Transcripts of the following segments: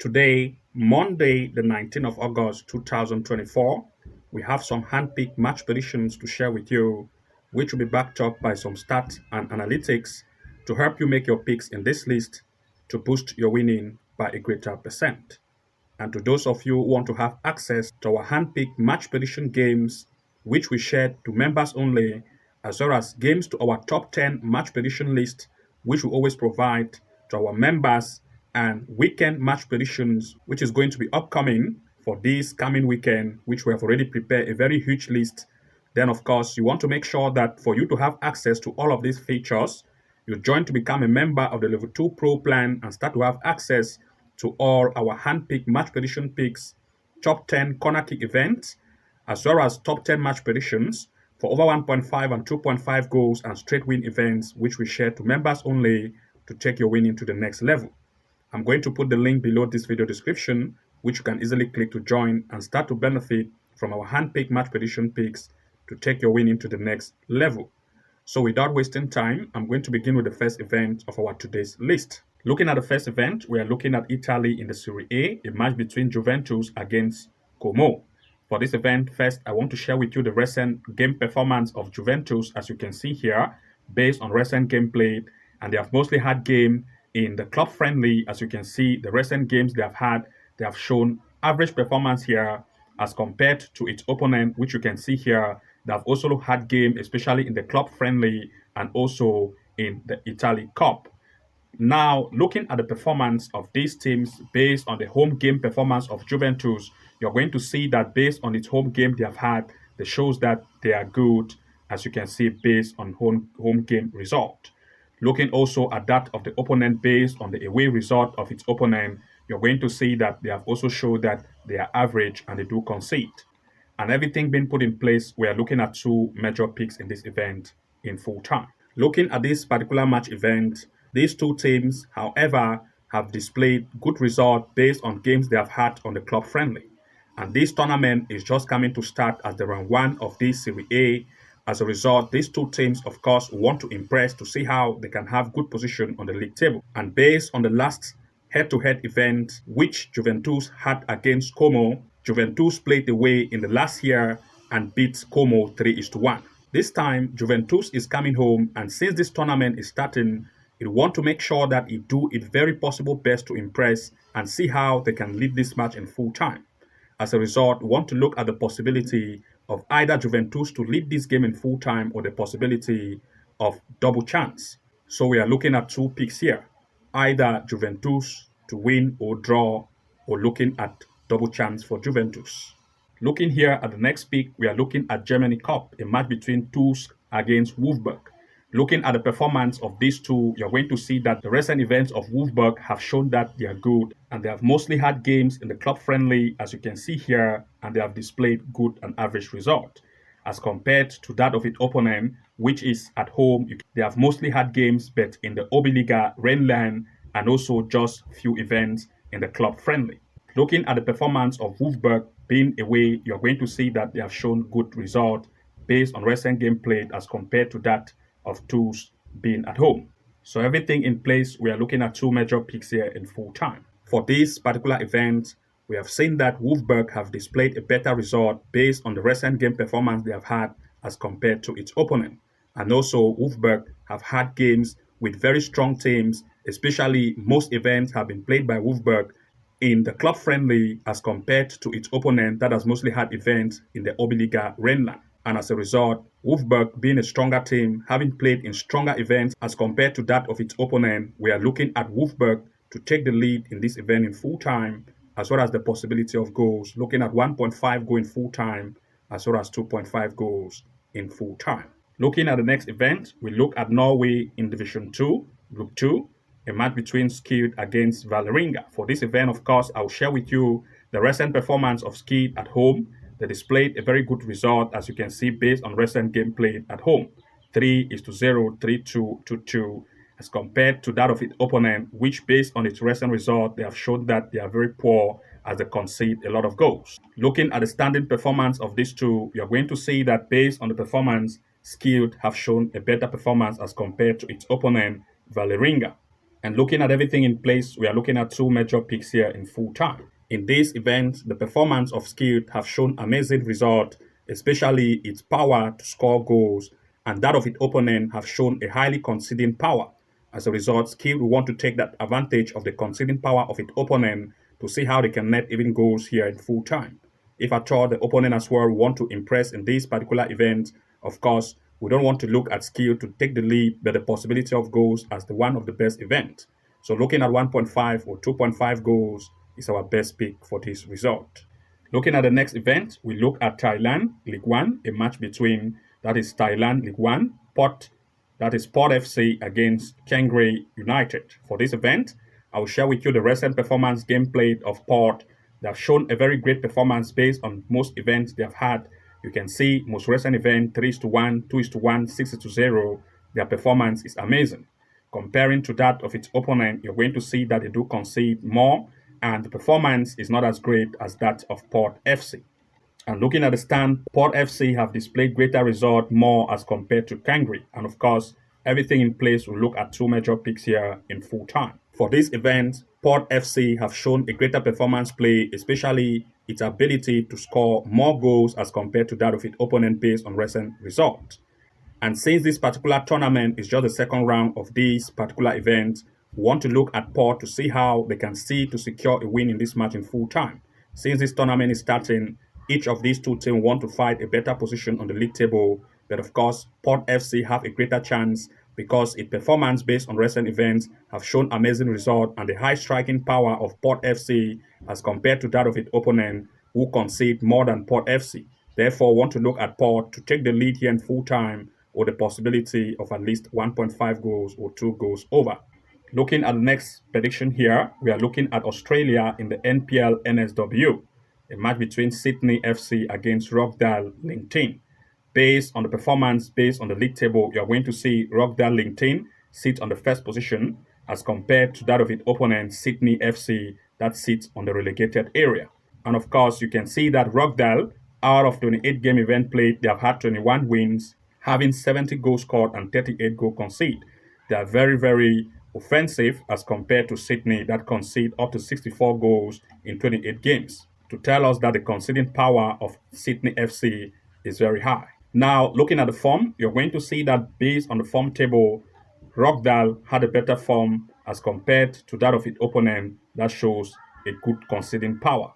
Today, Monday, the 19th of August 2024, we have some hand-picked match predictions to share with you, which will be backed up by some stats and analytics to help you make your picks in this list to boost your winning by a greater percent. And to those of you who want to have access to our hand-picked match prediction games, which we share to members only, as well as games to our top 10 match prediction list, which we always provide to our members, and weekend match predictions, which is going to be upcoming for this coming weekend, which we have already prepared a very huge list. Then, of course, you want to make sure that for you to have access to all of these features, you join to become a member of the Level 2 Pro plan and start to have access to all our hand-picked match prediction picks, top 10 corner kick events, as well as top 10 match predictions for over 1.5 and 2.5 goals and straight win events, which we share to members only to take your winning to the next level. I'm going to put the link below this video description, which you can easily click to join and start to benefit from our hand-picked match prediction picks to take your winning to the next level. So without wasting time, I'm going to begin with the first event of our today's list. Looking at the first event, we are looking at Italy in the Serie A, a match between Juventus against Como. For this event, first, I want to share with you the recent game performance of Juventus, as you can see here, based on recent game played, and they have mostly had game in the club friendly. As you can see, the recent games they have had, they have shown average performance here as compared to its opponent, which you can see here. They have also had game, especially in the club friendly and also in the Italy Cup. Now, looking at the performance of these teams based on the home game performance of Juventus, you're going to see that based on its home game they have had, it shows that they are good, as you can see, based on home game result. Looking also at that of the opponent based on the away result of its opponent, you're going to see that they have also showed that they are average and they do concede. And everything being put in place, we are looking at two major picks in this event in full time. Looking at this particular match event, these two teams, however, have displayed good results based on games they have had on the club friendly. And this tournament is just coming to start as the round one of this Serie A. As a result, these two teams, of course, want to impress to see how they can have good position on the league table. And based on the last head-to-head event which Juventus had against Como, Juventus played away in the last year and beat Como 3-1. This time, Juventus is coming home, and since this tournament is starting, it want to make sure that it do its very possible best to impress and see how they can lead this match in full time. As a result, we want to look at the possibility of either Juventus to lead this game in full time or the possibility of double chance. So we are looking at two picks here, either Juventus to win or draw, or looking at double chance for Juventus. Looking here at the next pick, we are looking at Germany Cup, a match between Tusk against Wolfsburg. Looking at the performance of these two, you're going to see that the recent events of Wolfsburg have shown that they are good, and they have mostly had games in the club friendly, as you can see here, and they have displayed good and average result. As compared to that of its opponent, which is at home, they have mostly had games but in the Oberliga, Rheinland, and also just few events in the club friendly. Looking at the performance of Wolfsburg being away, you're going to see that they have shown good result based on recent game played as compared to that of Tusk being at home. So everything in place, we are looking at two major picks here in full time. For this particular event, we have seen that Wolfsburg have displayed a better result based on the recent game performance they have had as compared to its opponent. And also Wolfsburg have had games with very strong teams, especially most events have been played by Wolfsburg in the club friendly as compared to its opponent that has mostly had events in the Oberliga Rheinland. And as a result, Wolfsburg being a stronger team, having played in stronger events as compared to that of its opponent, we are looking at Wolfsburg to take the lead in this event in full time, as well as the possibility of goals, looking at 1.5 goals in full time, as well as 2.5 goals in full time. Looking at the next event, we look at Norway in Division 2, Group 2, a match between Skid against Vålerenga. For this event, of course, I'll share with you the recent performance of Skid at home. They displayed a very good result, as you can see, based on recent game played at home. 3-0, 3-2, 2-2, as compared to that of its opponent, which based on its recent result, they have shown that they are very poor as they concede a lot of goals. Looking at the standing performance of these two, you're going to see that based on the performance, Skilled have shown a better performance as compared to its opponent, Vålerenga. And looking at everything in place, we are looking at two major picks here in full time. In this event, the performance of Skilled have shown amazing result, especially its power to score goals, and that of its opponent have shown a highly conceding power. As a result, Skilled will want to take that advantage of the conceding power of its opponent to see how they can net even goals here in full time. If at all the opponent as well want to impress in this particular event, of course, we don't want to look at skill to take the lead, but the possibility of goals as the one of the best event. So looking at 1.5 or 2.5 goals is our best pick for this result. Looking at the next event, we look at Thailand League One, a match between that is Thailand League One, that is Port FC against Chiang Rai United. For this event, I will share with you the recent performance gameplay of Port. They have shown a very great performance based on most events they have had. You can see most recent event 3-1, 2-1, 6-0. Their performance is amazing. Comparing to that of its opponent, you're going to see that they do concede more, and the performance is not as great as that of Port FC. And looking at the stand, Port FC have displayed greater result more as compared to Chiang Rai. And of course, everything in place will look at two major picks here in full time. For this event, Port FC have shown a greater performance play, especially its ability to score more goals as compared to that of its opponent based on recent results. And since this particular tournament is just the second round of this particular event, we want to look at Port to see how they can see to secure a win in this match in full time. Since this tournament is starting, each of these two teams want to fight a better position on the league table. But of course, Port FC have a greater chance because its performance based on recent events have shown amazing result, and the high striking power of Port FC as compared to that of its opponent who concede more than Port FC. Therefore, want to look at Port to take the lead here in full time, or the possibility of at least 1.5 goals or 2 goals over. Looking at the next prediction here, we are looking at Australia in the NPL NSW, a match between Sydney FC against Rockdale LinkedIn. Based on the performance, based on the league table, you are going to see Rockdale LinkedIn sit on the first position as compared to that of its opponent, Sydney FC, that sits on the relegated area. And of course, you can see that Rockdale, out of 28 game event played, they have had 21 wins, having 70 goals scored and 38 goals conceded. They are very, very offensive as compared to Sydney that concede up to 64 goals in 28 games, to tell us that the conceding power of Sydney FC is very high. Now, looking at the form, you're going to see that based on the form table, Rockdale had a better form as compared to that of its opponent. That shows a good conceding power.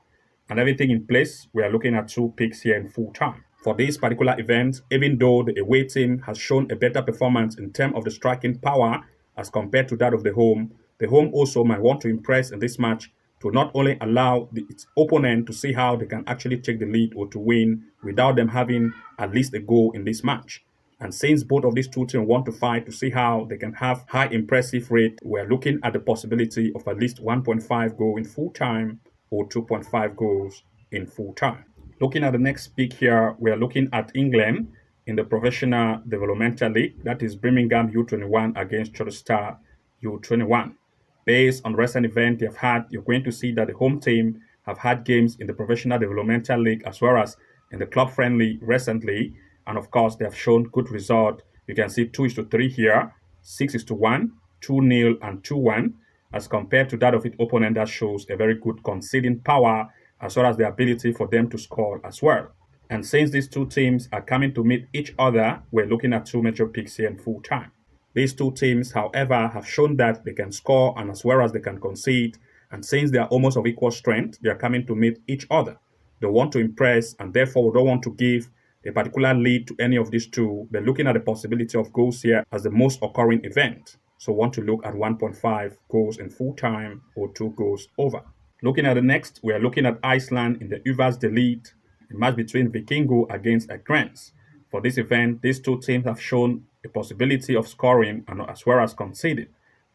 And everything in place, we are looking at two picks here in full time. For this particular event, even though the away team has shown a better performance in terms of the striking power as compared to that of the home also might want to impress in this match to not only allow its opponent to see how they can actually take the lead or to win without them having at least a goal in this match. And since both of these two teams want to fight to see how they can have high impressive rate, we're looking at the possibility of at least 1.5 goal in full time or 2.5 goals in full time. Looking at the next pick here, we are looking at England in the Professional Developmental League. That is Birmingham U21 against Chichester U21. Based on recent events they've had, you're going to see that the home team have had games in the Professional Developmental League as well as in the club friendly recently. And of course, they have shown good result. You can see 2-3 here, 6-1, 2-0, and 2-1, as compared to that of its opponent that shows a very good conceding power as well as the ability for them to score as well. And since these two teams are coming to meet each other, we're looking at two major picks here in full time. These two teams, however, have shown that they can score and as well as they can concede. And since they are almost of equal strength, they are coming to meet each other. They want to impress, and therefore we don't want to give a particular lead to any of these two. They're looking at the possibility of goals here as the most occurring event. So want to look at 1.5 goals in full time or 2 goals over. Looking at the next, we are looking at Iceland in the Uvas Delete, a match between Vikingo against Akrens. For this event, these two teams have shown a possibility of scoring and as well as conceding.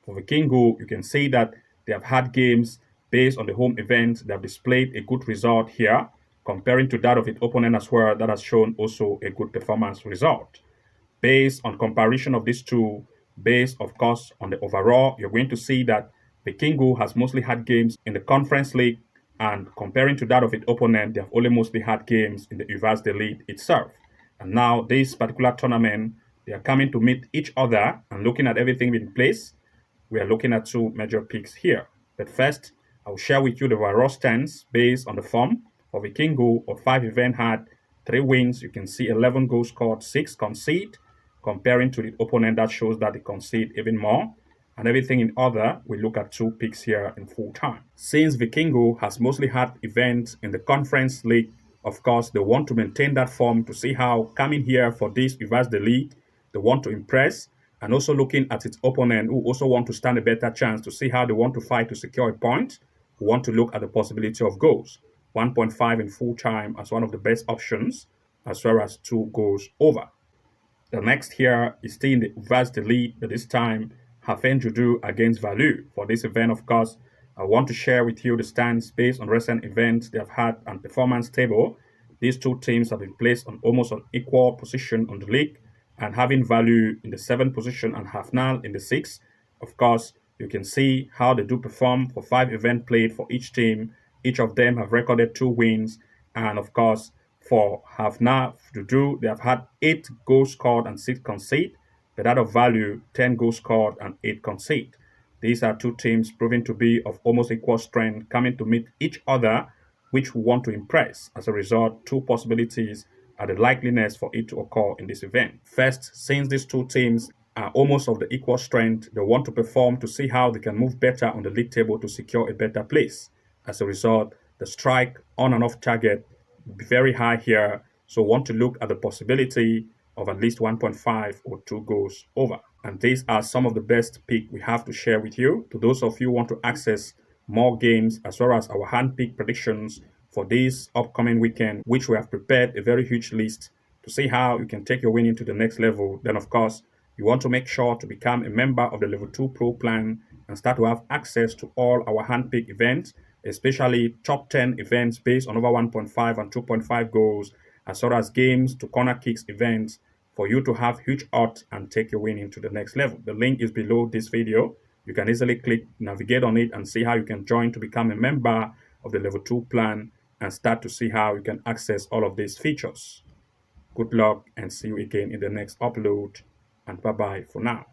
For Vikingo, you can see that they have had games based on the home event. They have displayed a good result here, comparing to that of its opponent as well, that has shown also a good performance result. Based on comparison of these two, based of course on the overall, you're going to see that Vikingo has mostly had games in the Conference League, and comparing to that of its opponent, they have only mostly had games in the Uvas League itself. And now this particular tournament, they are coming to meet each other, and looking at everything in place, we are looking at two major picks here. But first, I will share with you the overall stands based on the form for Vikingo of 5 events had 3 wins. You can see 11 goals scored, 6 concede, comparing to the opponent that shows that they concede even more. And everything in order, we look at 2 picks here in full time. Since Vikingo has mostly had events in the Conference League, of course, they want to maintain that form to see how coming here for this reverse the league, they want to impress, and also looking at its opponent who also want to stand a better chance to see how they want to fight to secure a point. We want to look at the possibility of goals. 1.5 in full time as one of the best options, as well as 2 goals over. The next here is still in the reverse the lead, but this time Hafen Judu against Value. For this event, of course, I want to share with you the stands based on recent events they have had and performance table. These two teams have been placed on almost an equal position on the league, and having Value in the 7th position and Hafnal in the 6th. Of course, you can see how they do perform for 5 events played for each team. Each of them have recorded 2 wins, and of course, for Hafnal to do, they have had 8 goals scored and 6 conceded, but out of Value, 10 goals scored and 8 conceded. These are two teams proving to be of almost equal strength, coming to meet each other, which we want to impress. As a result, 2 possibilities are the likeliness for it to occur in this event. First, since these two teams are almost of the equal strength, they want to perform to see how they can move better on the league table to secure a better place. As a result, the strike on and off target will be very high here, so want to look at the possibility of at least 1.5 or 2 goals over. And these are some of the best picks we have to share with you. To those of you who want to access more games as well as our hand-picked predictions for this upcoming weekend, which we have prepared a very huge list to see how you can take your winning to the next level, then of course, you want to make sure to become a member of the Level 2 Pro plan and start to have access to all our hand-picked events, especially top 10 events based on over 1.5 and 2.5 goals, as well as games to corner kicks events for you to have huge odds and take your winning to the next level. The link is below this video. You can easily click, navigate on it, and see how you can join to become a member of the Level 2 plan and start to see how you can access all of these features. Good luck and see you again in the next upload, and bye-bye for now.